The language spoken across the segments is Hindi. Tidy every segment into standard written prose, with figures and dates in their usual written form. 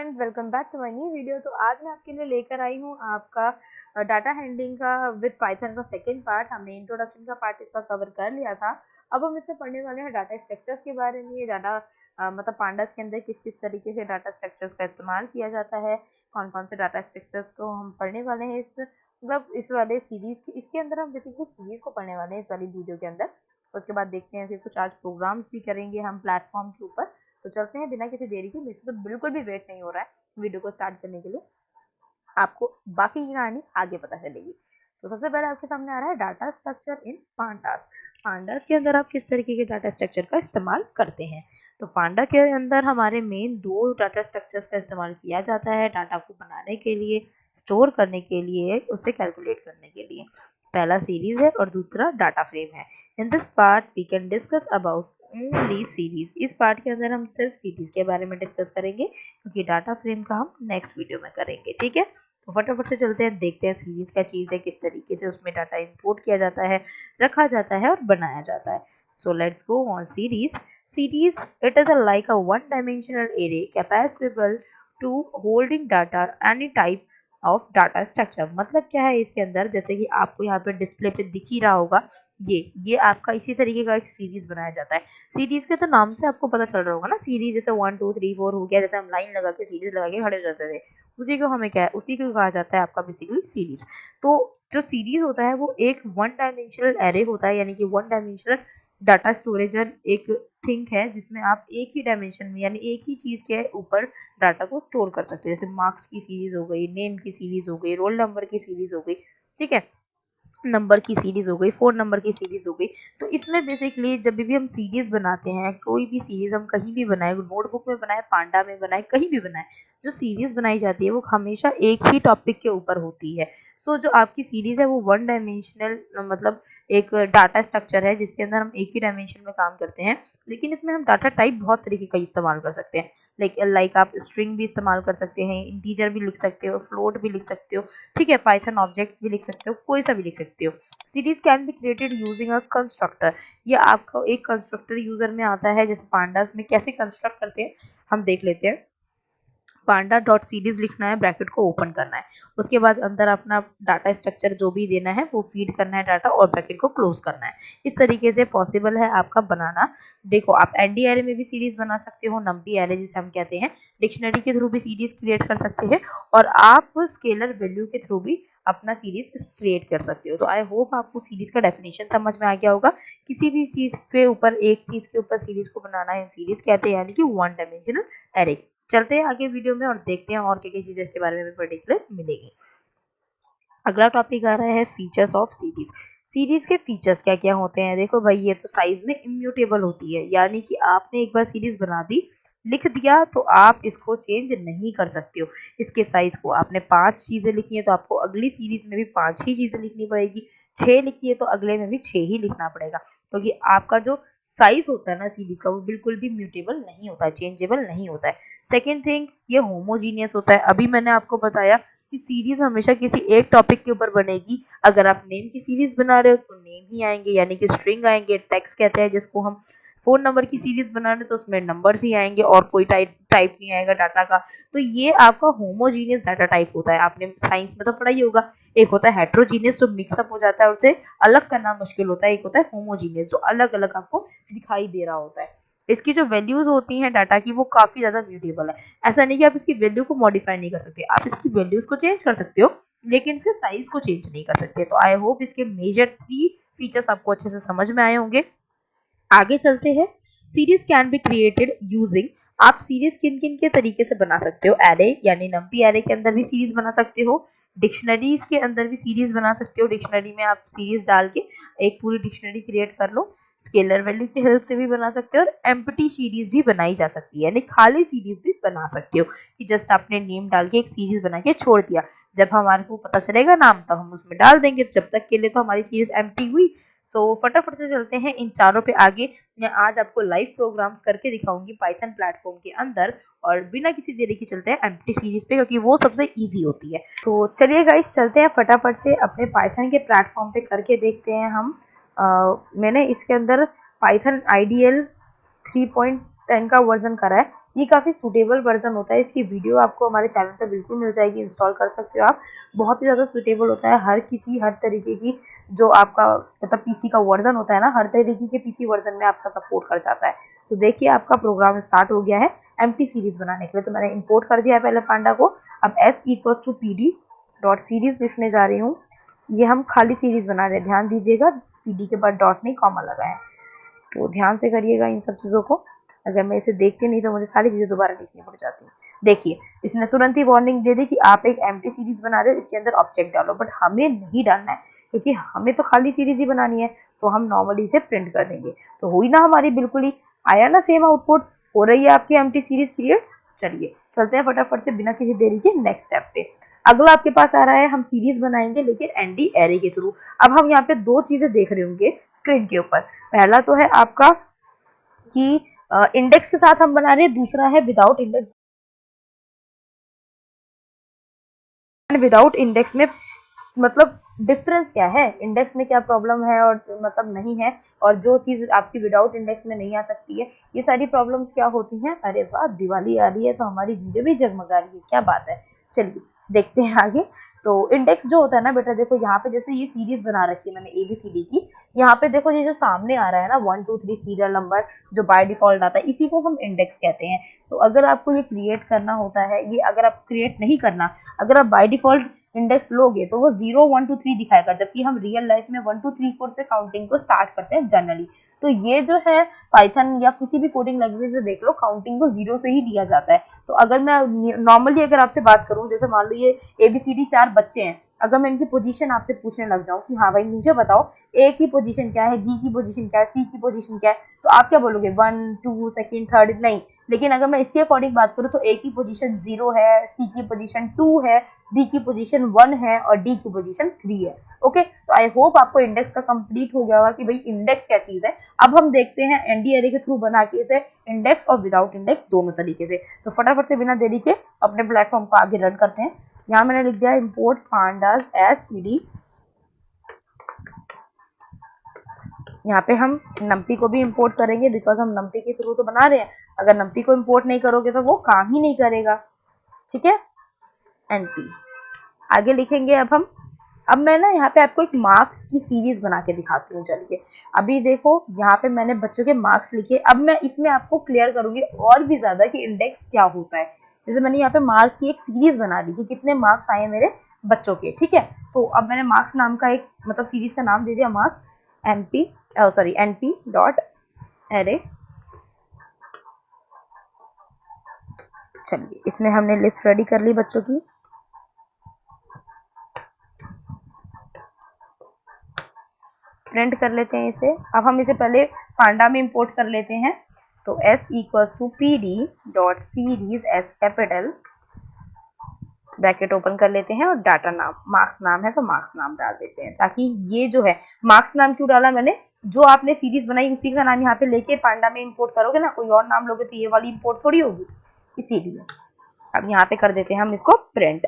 Friends, welcome back to my new video. तो आज मैं आपके लिए लेकर आई हूँ आपका डाटा हैंडलिंग का विद पाइथन का सेकंड पार्ट। हमने इंट्रोडक्शन का पार्ट इसका कवर कर लिया था। अब हम इसमें पढ़ने वाले हैं डाटा स्ट्रक्चर्स के बारे में। डाटा मतलब पांडास के अंदर किस किस तरीके से डाटा स्ट्रक्चर्स का इस्तेमाल किया जाता है, कौन कौन से डाटा स्ट्रक्चर्स को हम पढ़ने वाले हैं इस वाले सीरीज की। इसके अंदर हम बेसिकली सीरीज को पढ़ने वाले हैं इस वाली वीडियो के अंदर। उसके बाद देखते हैं कुछ आज प्रोग्राम्स भी करेंगे हम प्लेटफॉर्म के ऊपर। तो चलते हैं बिना किसी देरी के। मेरे से तो बिल्कुल भी वेट नहीं हो रहा है वीडियो को स्टार्ट करने के लिए। आपको बाकी की कहानी आगे पता चलेगी। तो सबसे पहले आपके सामने आ रहा है data structure in pandas. Pandas के अंदर आप किस तरीके के डाटा स्ट्रक्चर का इस्तेमाल करते हैं। तो पांडा के अंदर हमारे मेन दो डाटा स्ट्रक्चर्स का इस्तेमाल किया जाता है डाटा को बनाने के लिए, स्टोर करने के लिए, उसे कैलकुलेट करने के लिए। पहला सीरीज है और दूसरा डाटा फ्रेम है। In this part we can discuss about only series. इस पार्ट के अंदर हम सिर्फ सीरीज के बारे में डिस्कस करेंगे, क्योंकि डाटा फ्रेम का हम नेक्स्ट वीडियो में करेंगे। ठीक है, तो फटाफट से चलते हैं, देखते हैं सीरीज क्या चीज है, किस तरीके से उसमें डाटा इंपोर्ट किया जाता है, रखा जाता है और बनाया जाता है। So let's go on series. Series, it is like a one-dimensional array capable to holding data any type of data structure. मतलब क्या है इसके अंदर, जैसे कि आपको यहाँ पे डिस्प्ले पे दिख ही रहा होगा, ये आपका इसी तरीके का एक सीरीज बनाया जाता है। सीरीज के तो नाम से आपको पता चल रहा होगा ना, सीरीज जैसे 1 2 3 4 हो गया, जैसे हम लाइन लगा के सीरीज लगा के खड़े रहते थे, उसी को हमें क्या है, उसी को कहा जाता है आपका बेसिकली सीरीज। तो जो सीरीज होता है वो एक वन डायमेंशनल एरे होता है, यानी कि वन डायमेंशनल डाटा स्टोरेजर एक थिंग है जिसमें आप एक ही डायमेंशन में यानी एक ही चीज के ऊपर डाटा को स्टोर कर सकते हैं। जैसे मार्क्स की सीरीज हो गई, नेम की सीरीज हो गई, रोल नंबर की सीरीज हो गई, ठीक है, नंबर की सीरीज हो गई, फोन नंबर की सीरीज हो गई। तो इसमें बेसिकली जब भी हम सीरीज बनाते हैं, कोई भी सीरीज हम कहीं भी बनाए, नोटबुक में बनाए, पांडा में बनाए, कहीं भी बनाए, जो सीरीज बनाई जाती है वो हमेशा एक ही टॉपिक के ऊपर होती है। सो जो आपकी सीरीज है वो वन डायमेंशनल मतलब एक डाटा स्ट्रक्चर है जिसके अंदर हम एक ही डायमेंशन में काम करते हैं। लेकिन इसमें हम डाटा टाइप बहुत तरीके का इस्तेमाल कर सकते हैं। लाइक आप स्ट्रिंग भी इस्तेमाल कर सकते हैं, इंटीजर भी लिख सकते हो, फ्लोट भी लिख सकते हो, ठीक है, पाइथन ऑब्जेक्ट्स भी लिख सकते हो, कोई सा भी लिख सकते हो। Series can be created using a constructor. ये आपका एक कंस्ट्रक्टर यूजर में आता है। जैसे पांडास में कैसे कंस्ट्रक्ट करते हैं हम देख लेते हैं। पांडा डॉट सीरीज लिखना है, ब्रैकेट को ओपन करना है, उसके बाद अंदर अपना डाटा स्ट्रक्चर जो भी देना है वो फीड करना है डाटा, और ब्रैकेट को क्लोज करना है। इस तरीके से पॉसिबल है आपका बनाना। देखो, आप एनडी एरे में भी सीरीज बना सकते हो, नंबी एरे जिसे हम कहते हैं, डिक्शनरी के थ्रू भी सीरीज क्रिएट कर सकते हैं, और आप स्केलर वैल्यू के थ्रू भी अपना सीरीज क्रिएट कर सकते हो। तो आई होप आपको सीरीज का डेफिनेशन समझ में आ गया होगा। किसी भी चीज के ऊपर, एक चीज के ऊपर सीरीज को बनाना है सीरीज कहते हैं, यानी कि वन डायमेंशनल एरे। चलते हैं आगे वीडियो में और देखते हैं और क्या क्या चीजें इसके बारे में पर्टिकुलर मिलेगी। अगला टॉपिक आ रहा है फीचर्स ऑफ सीरीज। सीरीज के फीचर्स क्या क्या होते हैं। देखो भाई, ये तो साइज में इम्यूटेबल होती है, यानी कि आपने एक बार सीरीज बना दी, लिख दिया, तो आप इसको चेंज नहीं कर सकते हो। इसके साइज को आपने 5 चीजें लिखी है तो आपको अगली सीरीज में भी 5 ही चीजें लिखनी पड़ेगी, 6 लिखी है तो अगले में भी 6 ही लिखना पड़ेगा, क्योंकि आपका जो साइज होता है ना सीरीज का, वो बिल्कुल भी म्यूटेबल नहीं होता है, चेंजेबल नहीं होता है। सेकेंड थिंग, ये होमोजीनियस होता है। अभी मैंने आपको बताया कि सीरीज हमेशा किसी एक टॉपिक के ऊपर बनेगी। अगर आप नेम की सीरीज बना रहे हो तो नेम ही आएंगे, यानी कि स्ट्रिंग आएंगे, टेक्स्ट कहते हैं जिसको हम। फोन नंबर की सीरीज बना रहे तो उसमें नंबर्स ही आएंगे और कोई टाइप नहीं आएगा डाटा का। तो ये आपका होमोजीनियस डाटा टाइप होता है। आपने साइंस में तो पढ़ा ही होगा। एक होता है हेट्रोजीनियस जो मिक्सअप हो जाता है, उसे अलग करना मुश्किल होता है। एक होता है होमोजीनियस जो अलग अलग आपको दिखाई दे रहा होता है। इसकी जो वैल्यूज होती हैं डाटा की, वो काफी ज्यादा म्यूटेबल है। ऐसा नहीं कि आप इसकी वैल्यू को मॉडिफाई नहीं कर सकते, आप इसकी वैल्यूज को चेंज कर सकते हो, लेकिन इसके साइज को चेंज नहीं कर सकते। तो आई होप इसके मेजर 3 फीचर्स आपको अच्छे से समझ में आए होंगे। आगे चलते हैं। Series can be created using. आप सीरीज किन किन के तरीके से बना सकते हो। एरे यानी नंपी एरे के अंदर भी सीरीज बना सकते हो, डिक्शनरीज के अंदर भी सीरीज बना सकते हो। डिक्शनरी में आप सीरीज डाल के एक पूरी डिक्शनरी क्रिएट कर लो। स्केलर वैल्यू की हेल्प से भी बना सकते हो, और एम्प्टी सीरीज भी बनाई जा सकती है, यानी खाली सीरीज भी बना सकते हो कि जस्ट आपने नेम डाल के एक सीरीज बना के छोड़ दिया, जब हमारे को पता चलेगा नाम तब हम उसमें डाल देंगे, जब तक के लिए तो हमारी सीरीज एम्प्टी हुई। तो फटाफट से चलते हैं इन चारों पे आगे। मैं आज आपको लाइव प्रोग्राम्स करके दिखाऊंगी पाइथन प्लेटफॉर्म के अंदर, और बिना किसी देरी के चलते हैं एम्प्टी सीरीज पे, क्योंकि वो सबसे इजी होती है। तो चलिए गाइस, चलते हैं फटाफट से अपने पाइथन के प्लेटफॉर्म पे करके देखते हैं हम। मैंने इसके अंदर पाइथन आईडीएल 10 का वर्जन करा है। ये काफ़ी सूटेबल वर्जन होता है। इसकी वीडियो आपको हमारे चैनल पर बिल्कुल मिल जाएगी, इंस्टॉल कर सकते हो आप। बहुत ही ज़्यादा सूटेबल होता है, हर तरीके की जो आपका मतलब पीसी का वर्जन होता है ना, हर तरीके के पीसी वर्जन में आपका सपोर्ट कर जाता है। तो देखिए आपका प्रोग्राम स्टार्ट हो गया है एम्प्टी सीरीज बनाने के लिए। तो मैंने इंपोर्ट कर दिया है पहले पांडा को। अब s equals to pd dot series लिखने जा रही हूँ। ये हम खाली सीरीज बना रहे हैं, ध्यान दीजिएगा pd के बाद डॉट नहीं कॉमा लगा है, तो ध्यान से करिएगा इन सब चीज़ों को। अगर मैं इसे देखती नहीं तो मुझे सारी चीज़ें दोबारा लिखनी पड़ जाती है। देखिए इसने तुरंत ही वार्निंग दे दी कि आप एक एम्प्टी सीरीज बना रहे हो, इसके अंदर ऑब्जेक्ट डालो, बट हमें नहीं डालना है क्योंकि हमें तो खाली सीरीज ही बनानी है। तो हम नॉर्मली इसे प्रिंट कर देंगे। तो हुई ना हमारी बिल्कुल ही, आया ना सेम आउटपुट, हो रही है आपकी एम्प्टी सीरीज क्रिएट। चलिए चलते हैं फटाफट से बिना किसी देरी के नेक्स्ट स्टेप पे। अगला आपके पास आ रहा है, हम सीरीज बनाएंगे लेकिन एनडी एरे के थ्रू। अब हम यहाँ पे दो चीजें देख रहे होंगे स्क्रीन के ऊपर। पहला तो है आपका कि इंडेक्स के साथ हम बना रहे हैं, दूसरा है विदाउट इंडेक्स। विदाउट इंडेक्स में मतलब डिफरेंस क्या है, इंडेक्स में क्या प्रॉब्लम है और मतलब नहीं है, और जो चीज आपकी विदाउट इंडेक्स में नहीं आ सकती है, ये सारी प्रॉब्लम्स क्या होती हैं। अरे वाह, दिवाली आ रही है तो हमारी वीडियो भी जगमगा रही है, क्या बात है। चलिए देखते हैं आगे। तो इंडेक्स जो होता है ना बेटा, देखो यहाँ पे जैसे ये सीरीज बना रखी है मैंने ABCD की। यहाँ पे देखो ये जो सामने आ रहा है ना 1 2 3 सीरियल नंबर जो बाय डिफॉल्ट आता है, इसी को हम इंडेक्स कहते हैं। तो अगर आपको ये क्रिएट करना होता है, ये अगर आप क्रिएट नहीं करना, अगर आप बाय डिफॉल्ट इंडेक्स लोगे तो वो 0 1 2 3 दिखाएगा, जबकि हम रियल लाइफ में 1 2 3 4 से काउंटिंग को स्टार्ट करते हैं जनरली। तो ये जो है पाइथन या किसी भी कोडिंग लैंग्वेज से देख लो, काउंटिंग को 0 से ही लिया जाता है। तो अगर मैं नॉर्मली अगर आपसे बात करूं, जैसे मान लो ये ABCD 4 बच्चे हैं, अगर मैं इनकी पोजीशन आपसे पूछने लग जाऊं कि हाँ भाई मुझे बताओ A की पोजीशन क्या है, B की पोजीशन क्या है, C की पोजीशन क्या है, तो आप क्या बोलोगे 1 2 सेकंड थर्ड, नहीं। लेकिन अगर मैं इसके अकॉर्डिंग बात करूं तो A की पोजीशन 0 है, C की पोजीशन 2 है, B की पोजीशन 1 है और D की पोजीशन 3 है। ओके, तो आई होप आपको इंडेक्स का कंप्लीट हो गया होगा कि भाई इंडेक्स क्या चीज है। अब हम देखते हैं एनडी एरे के थ्रू बना के इसे इंडेक्स और विदाउट इंडेक्स दोनों तरीके से। तो फटाफट से बिना देरी के अपने प्लेटफॉर्म को आगे रन करते हैं। यहाँ मैंने लिख दिया इम्पोर्ट पांडास एज पीडी। यहाँ पे हम नम्पी को भी इंपोर्ट करेंगे बिकॉज हम नम्पी के थ्रू तो बना रहे हैं। अगर नम्पी को इंपोर्ट नहीं करोगे तो वो काम ही नहीं करेगा। ठीक है, एनपी आगे लिखेंगे। अब मैं ना यहाँ पे आपको एक मार्क्स की सीरीज बना के दिखाती हूँ। चलिए अभी देखो यहाँ पे मैंने बच्चों के मार्क्स लिखे। अब मैं इसमें आपको क्लियर करूंगी और भी ज्यादा कि इंडेक्स क्या होता है। जैसे मैंने यहाँ पे मार्क्स की एक सीरीज बना दी कि कितने मार्क्स आए मेरे बच्चों के। ठीक है, तो अब मैंने मार्क्स नाम का एक मतलब सीरीज का नाम दे दिया मार्क्स एनपी डॉट एरे। चलिए इसमें हमने लिस्ट रेडी कर ली बच्चों की। प्रिंट कर लेते हैं इसे। अब हम इसे पहले पांडा में इंपोर्ट कर लेते हैं। तो s equals to pd dot series S capital bracket open कर लेते हैं और डाटा नाम मार्क्स नाम है तो मार्क्स नाम डाल देते हैं, ताकि ये जो है मार्क्स नाम क्यों डाला मैंने, जो आपने सीरीज बनाई उसी का नाम यहाँ पे लेके पांडा में इंपोर्ट करोगे ना, कोई और नाम लोगे तो ये वाली इंपोर्ट थोड़ी होगी, इसीलिए। अब यहाँ पे कर देते हैं हम इसको प्रिंट।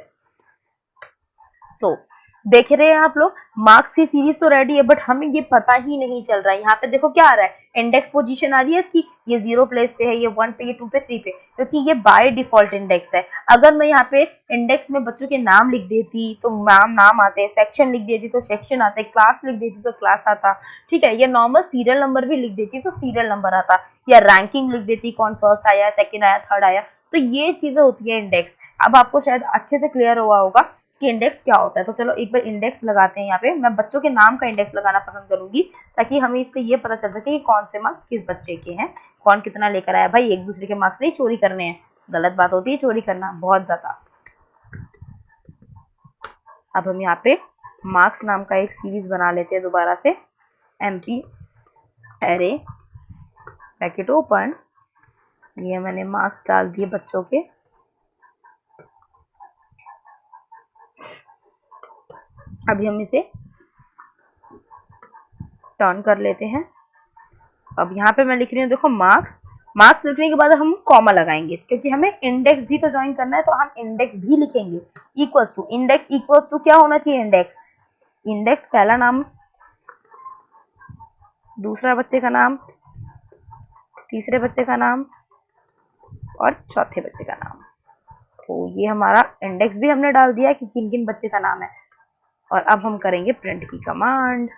तो देख रहे हैं आप लोग, मार्क्स की सीरीज तो रेडी है बट हमें ये पता ही नहीं चल रहा है। यहाँ पे देखो क्या आ रहा है, इंडेक्स पोजीशन आ रही है इसकी, ये 0 प्लेस पे है, ये 1 पे, ये 2 पे, 3 पे, क्योंकि ये बाय डिफॉल्ट इंडेक्स है। अगर मैं यहाँ पे इंडेक्स में बच्चों के नाम लिख देती तो नाम आते, सेक्शन लिख देती तो सेक्शन आते, क्लास लिख देती तो क्लास आता। ठीक है, ये नॉर्मल सीरियल नंबर भी लिख देती तो सीरियल नंबर आता, या रैंकिंग लिख देती, कौन फर्स्ट आया, सेकेंड आया, थर्ड आया। तो ये चीजें होती है इंडेक्स। अब आपको शायद अच्छे से क्लियर हुआ होगा कि इंडेक्स क्या होता है। तो चलो एक बार इंडेक्स लगाते हैं। यहाँ पे मैं बच्चों के नाम का इंडेक्स लगाना पसंद करूंगी, ताकि हमें इससे ये पता चल सके कि कौन से मार्क्स किस बच्चे के हैं, कौन कितना लेकर आया। भाई एक दूसरे के मार्क्स नहीं चोरी करने हैं, गलत बात होती है चोरी करना बहुत ज्यादा। अब हम यहाँ पे मार्क्स नाम का एक सीरीज बना लेते हैं दोबारा से, एमपी एरे ब्रैकेट ओपन। ये मैंने मार्क्स डाल दिए बच्चों के। अभी हम इसे टर्न कर लेते हैं। अब यहाँ पे मैं लिख रही हूँ, देखो मार्क्स लिखने के बाद हम कॉमा लगाएंगे क्योंकि हमें इंडेक्स भी तो ज्वाइन करना है, तो हम इंडेक्स भी लिखेंगे। Equals to index equals to क्या होना चाहिए, इंडेक्स पहला नाम, दूसरा बच्चे का नाम, तीसरे बच्चे का नाम, और चौथे बच्चे का नाम। तो ये हमारा इंडेक्स भी हमने डाल दिया कि किन किन बच्चे का नाम है। और अब हम करेंगे प्रिंट की कमांड।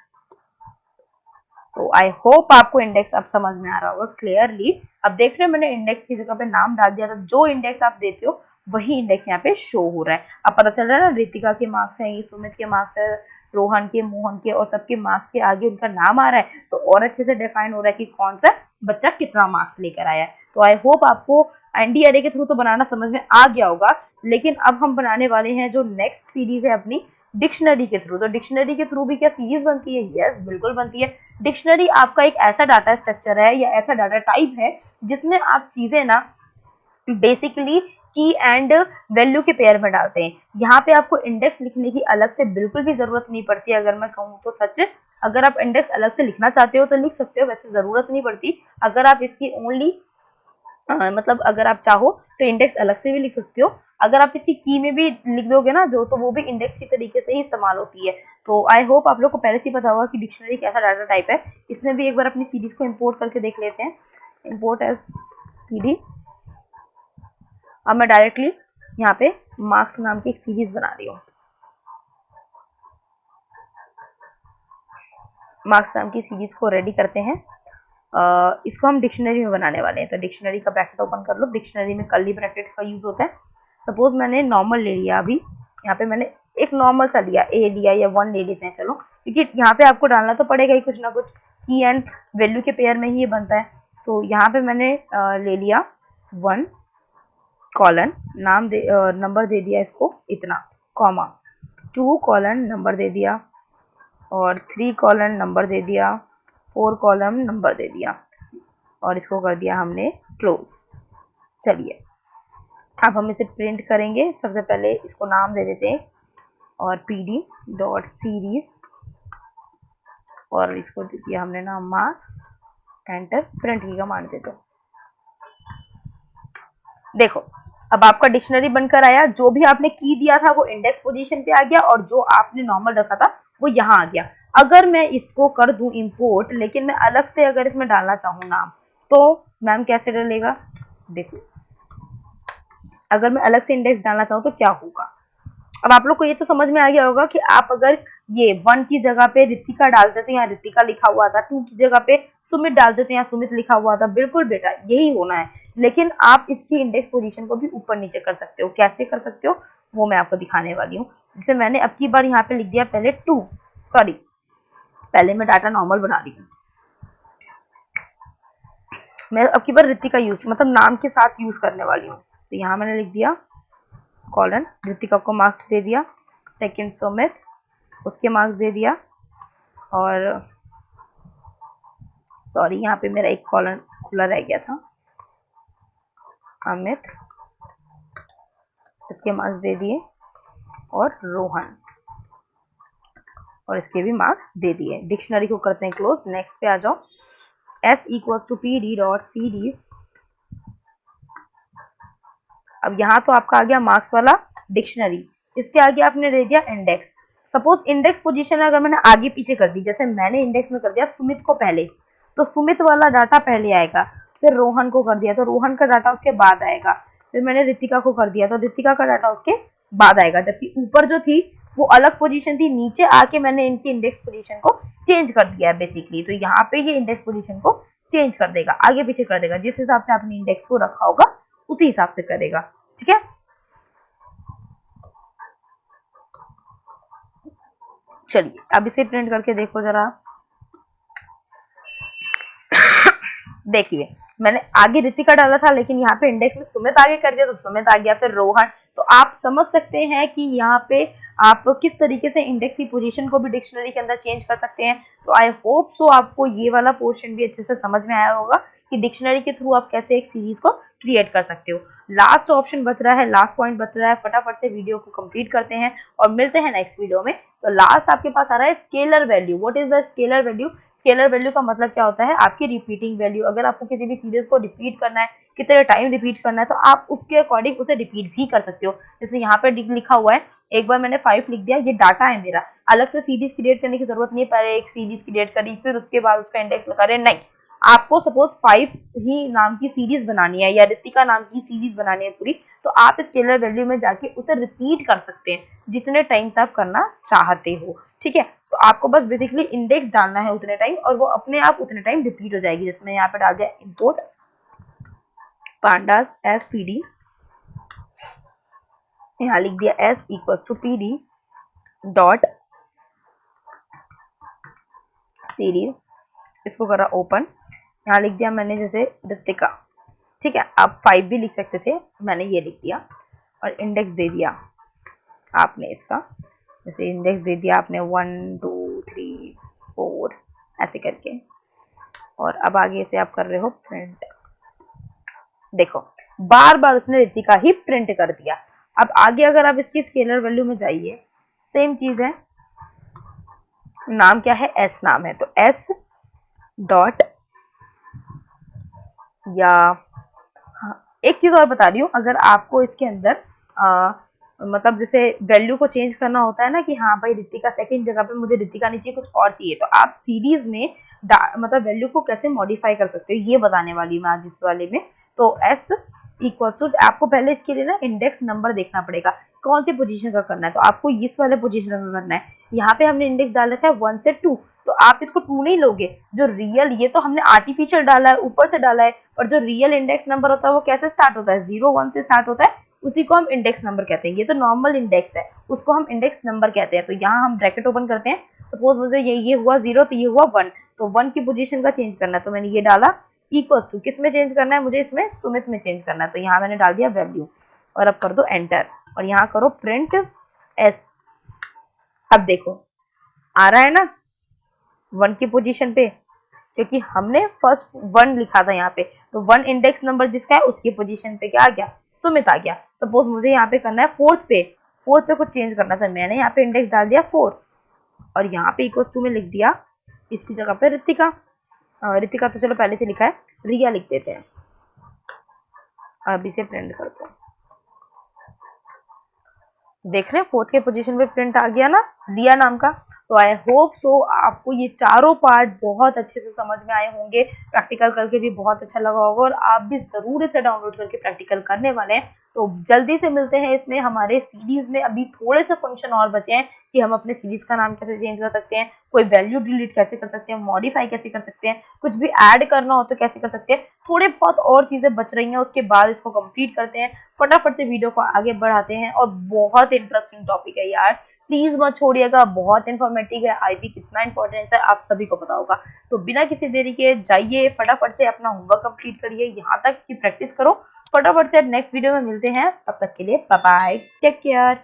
तो आई होप आपको इंडेक्स अब समझ में आ रहा होगा क्लियरली। अब देख रहे हो मैंने इंडेक्स की जगह पे नाम डाल दिया, तो जो इंडेक्स आप देते हो वही इंडेक्स यहाँ पे शो हो रहा है। अब पता चल रहा है ना, रितिका के मार्क्स हैं, ये सुमित के मार्क्स है, रोहन के, मोहन के, और सबके मार्क्स के आगे उनका नाम आ रहा है, तो और अच्छे से डिफाइन हो रहा है कि कौन सा बच्चा कितना मार्क्स लेकर आया है। तो आई होप आपको एनडी अरे के थ्रू तो बनाना समझ में आ गया होगा। लेकिन अब हम बनाने वाले हैं जो नेक्स्ट सीरीज है अपनी, डिक्शनरी के थ्रू। तो डिक्शनरी के थ्रू भी क्या सीरीज बनती है? यस, बिल्कुल बनती है। डिक्शनरी आपका एक ऐसा डाटा स्ट्रक्चर है या ऐसा डाटा टाइप है जिसमें आप चीजें ना बेसिकली की एंड वैल्यू के पेयर में डालते हैं। यहाँ पे आपको इंडेक्स लिखने की अलग से बिल्कुल भी जरूरत नहीं पड़ती। अगर मैं कहूँ तो सच, अगर आप इंडेक्स अलग से लिखना चाहते हो तो लिख सकते हो, वैसे जरूरत नहीं पड़ती। अगर आप इसकी ओनली मतलब अगर आप चाहो तो इंडेक्स अलग से भी लिख सकते हो। अगर आप इसकी की में भी लिख दोगे ना जो, तो वो भी इंडेक्स की तरीके से ही इस्तेमाल होती है। तो आई होप आप लोग को पहले से ही पता होगा कि डिक्शनरी कैसा डाटा टाइप है। इसमें भी एक बार अपनी सीरीज को इंपोर्ट करके देख लेते हैं। Import as PD. अब मैं डायरेक्टली यहाँ पे मार्क्स नाम की एक सीरीज बना रही हूँ। मार्क्स नाम की सीरीज को रेडी करते हैं। इसको हम डिक्शनरी में बनाने वाले हैं। तो डिक्शनरी का ब्रैकेट ओपन कर लो। डिक्शनरी में कर्ली ब्रैकेट का यूज होता है। सपोज मैंने नॉर्मल ले लिया, अभी यहाँ पे मैंने एक नॉर्मल सा लिया, ए लिया या 1 ले लेते हैं चलो, क्योंकि यहाँ पे आपको डालना तो पड़ेगा ही कुछ ना कुछ, की एंड वैल्यू के पेयर में ही ये बनता है। तो यहाँ पे मैंने ले लिया 1 कॉलन, नाम दे नंबर दे दिया इसको इतना, कॉमा 2 कॉलन नंबर दे दिया, और 3 कॉलन नंबर दे दिया, 4 कॉलम नंबर दे दिया, और इसको कर दिया हमने क्लोज। चलिए अब हम इसे प्रिंट करेंगे। सबसे पहले इसको नाम दे देते हैं और pd डॉट सीरीज, और इसको दे दिया हमने नाम मार्क्स। एंटर, प्रिंट की कमांड दे दो। देखो अब आपका डिक्शनरी बनकर आया। जो भी आपने की दिया था वो इंडेक्स पोजीशन पे आ गया, और जो आपने नॉर्मल रखा था वो यहाँ आ गया। अगर मैं इसको कर दूं इंपोर्ट, लेकिन मैं अलग से अगर इसमें डालना चाहूँ नाम, तो मैम कैसे डलेगा? देखो अगर मैं अलग से इंडेक्स डालना चाहूँ तो क्या होगा। अब आप लोग को ये तो समझ में आ गया होगा कि आप अगर ये 1 की जगह पे रितिका डाल देते हैं, यहाँ रितिका लिखा हुआ था, 2 की जगह पे सुमित डाल देते हैं, यहाँ सुमित लिखा हुआ था। बिल्कुल बेटा यही होना है। लेकिन आप इसकी इंडेक्स पोजीशन को भी ऊपर नीचे कर सकते हो। कैसे कर सकते हो वो मैं आपको दिखाने वाली हूँ। जैसे मैंने अब की बार यहाँ पे लिख दिया पहले 2, सॉरी पहले मैं डाटा नॉर्मल बना रही हूँ। मैं अब की बार रितिका यूज मतलब नाम के साथ यूज करने वाली हूँ। तो यहाँ मैंने लिख दिया कॉलन, रितिका को मार्क्स दे दिया, सेकंड सुमित, उसके मार्क्स दे दिया, और सॉरी यहाँ पे मेरा एक कॉलन खुला रह गया था, अमित, इसके मार्क्स दे दिए, और रोहन, और इसके भी मार्क्स दे दिए। डिक्शनरी को करते हैं क्लोज। नेक्स्ट पे आ जाओ। s equals to pd dot series. अब यहाँ तो आपका आ गया मार्क्स वाला डिक्शनरी, इसके आगे आपने दे दिया इंडेक्स। सपोज इंडेक्स पोजीशन अगर मैंने आगे पीछे कर दी, जैसे मैंने इंडेक्स में कर दिया सुमित को पहले, तो सुमित वाला डाटा पहले आएगा। फिर रोहन को कर दिया तो रोहन का डाटा उसके बाद आएगा। फिर मैंने रितिका को कर दिया तो रितिका का डाटा उसके बाद आएगा। जबकि ऊपर जो थी वो अलग पोजीशन थी, नीचे आके मैंने इनकी इंडेक्स पोजीशन को चेंज कर दिया है बेसिकली। तो यहाँ पे ये इंडेक्स पोजीशन को चेंज कर देगा, आगे पीछे कर देगा, जिस हिसाब से आपने इंडेक्स को रखा होगा उसी हिसाब से करेगा। ठीक है, चलिए अब इसे प्रिंट करके देखो जरा। देखिए मैंने आगे रितिका डाला था, लेकिन यहाँ पे इंडेक्स में सुमित आगे कर दिया तो सुमित आ गया, फिर रोहन। तो आप समझ सकते हैं कि यहाँ पे आप किस तरीके से इंडेक्स की पोजीशन को भी डिक्शनरी के अंदर चेंज कर सकते हैं। तो आई होप सो आपको ये वाला पोर्शन भी अच्छे से समझ में आया होगा कि डिक्शनरी के थ्रू आप कैसे एक सीरीज को क्रिएट कर सकते हो। लास्ट ऑप्शन बच रहा है, लास्ट पॉइंट बच रहा है, फटाफट से वीडियो को कंप्लीट करते हैं और मिलते हैं नेक्स्ट वीडियो में। तो लास्ट आपके पास आ रहा है scalar value. What is the scalar value? Scalar value का मतलब क्या होता है? आपकी रिपीटिंग वैल्यू। अगर आपको किसी भी सीरीज को रिपीट करना है, कितने टाइम रिपीट करना है, तो आप उसके अकॉर्डिंग उसे रिपीट भी कर सकते हो। जैसे यहाँ पे लिखा हुआ है, एक बार मैंने 5 लिख दिया, ये डाटा है मेरा, अलग से सीरीज क्रिएट करने की जरूरत नहीं है। पहले एक सीरीज क्रिएट करी फिर उसके बाद उसका इंडेक्स लगा रहे, नहीं, आपको सपोज 5 ही नाम की सीरीज बनानी है या रितिका नाम की सीरीज बनानी है पूरी, तो आप स्केलर वैल्यू में जाके उसे रिपीट कर सकते हैं जितने टाइम्स आप करना चाहते हो। ठीक है, तो आपको बस बेसिकली इंडेक्स डालना है उतने टाइम और वो अपने आप उतने टाइम रिपीट हो जाएगी। जैसे मैं यहाँ पे डाल दिया इम्पोर्ट pandas as pd, यहाँ लिख दिया s equal to pd dot series, इसको करा ओपन, यहाँ लिख दिया मैंने जैसे रितिका। ठीक है, आप 5 भी लिख सकते थे, मैंने ये लिख दिया और इंडेक्स दे दिया आपने इसका, जैसे इंडेक्स दे दिया आपने 1 2 3 4 ऐसे करके, और अब आगे से आप कर रहे हो प्रिंट। देखो बार बार उसने रितिका ही प्रिंट कर दिया। अब आगे अगर आप इसकी स्केलर वैल्यू में जाइए, सेम चीज है, नाम क्या है, एस नाम है, तो एस डॉट, या एक चीज और बता रही हूँ, अगर आपको इसके अंदर मतलब जैसे वैल्यू को चेंज करना होता है ना कि हाँ भाई रितिका सेकंड जगह पे मुझे रितिका नहीं चाहिए, कुछ और चाहिए, तो आप सीरीज में मतलब वैल्यू को कैसे मॉडिफाई कर सकते हो ये बताने वाली हूँ आज इस वाले में। तो एस इक्वल टू, आपको पहले इसके लिए ना इंडेक्स नंबर देखना पड़ेगा कौन सी पोजीशन का करना है, तो आपको इस वाले पोजीशन का करना है। यहाँ पे हमने इंडेक्स डाल रखा है 1 से 2, तो आप इसको 2 नहीं लोगे, जो रियल, ये तो हमने आर्टिफिशियल डाला है, ऊपर से डाला है, और जो रियल इंडेक्स नंबर होता है वो कैसे स्टार्ट होता है, 0 1 से स्टार्ट होता है, उसी को हम इंडेक्स नंबर कहते हैं। ये तो नॉर्मल इंडेक्स है, उसको हम इंडेक्स नंबर कहते हैं। तो यहाँ हम ब्रैकेट ओपन करते हैं, सपोज मुझे ये हुआ 0 तो ये हुआ 1, तो 1 की पोजीशन का चेंज करना है, तो मैंने ये डाला इक्वल टू, किस में चेंज करना है मुझे, इसमें सुमित में चेंज करना है, तो यहाँ मैंने डाल दिया वैल्यू, और अब कर दो एंटर, और यहाँ करो प्रिंट एस। अब देखो आ रहा है ना 1 की पोजीशन पे, क्योंकि हमने फर्स्ट 1 लिखा था यहाँ पे, तो 1 इंडेक्स नंबर जिसका है उसकी पोजीशन पे क्या आ गया, सुमित आ गया। सपोज मुझे यहाँ पे करना है फोर्थ पे कुछ चेंज करना था, मैंने यहाँ पे इंडेक्स डाल दिया 4, और यहाँ पे इक्वल टू में लिख दिया इसकी जगह पे रितिका। रितिका तो चलो पहले से लिखा है, रिया लिख देते हैं। अब इसे प्रिंट करते हैं, देख रहे हैं 4th के पोजीशन पे प्रिंट आ गया ना रिया नाम का। तो आई होप सो आपको ये चारों पार्ट बहुत अच्छे से समझ में आए होंगे, प्रैक्टिकल करके भी बहुत अच्छा लगा होगा, और आप भी जरूर इसे डाउनलोड करके प्रैक्टिकल करने वाले हैं। तो जल्दी से मिलते हैं इसमें, हमारे सीरीज में अभी थोड़े से फंक्शन और बचे हैं कि हम अपने सीरीज का नाम कैसे चेंज कर सकते हैं, कोई वैल्यू डिलीट कैसे कर सकते हैं, मॉडिफाई कैसे कर सकते हैं, कुछ भी ऐड करना हो तो कैसे कर सकते हैं, थोड़े बहुत और चीजें बच रही हैं, उसके बाद इसको कंप्लीट करते हैं, फटाफट से वीडियो को आगे बढ़ाते हैं। और बहुत इंटरेस्टिंग टॉपिक है यार, प्लीज मत छोड़िएगा, बहुत इन्फॉर्मेटिव है, आईपी कितना इंपॉर्टेंट है आप सभी को पता होगा। तो बिना किसी देरी के जाइए फटाफट से अपना होमवर्क कंप्लीट करिए, यहाँ तक की प्रैक्टिस करो फटाफट से। नेक्स्ट वीडियो में मिलते हैं, तब तक के लिए बाय बाय, टेक केयर।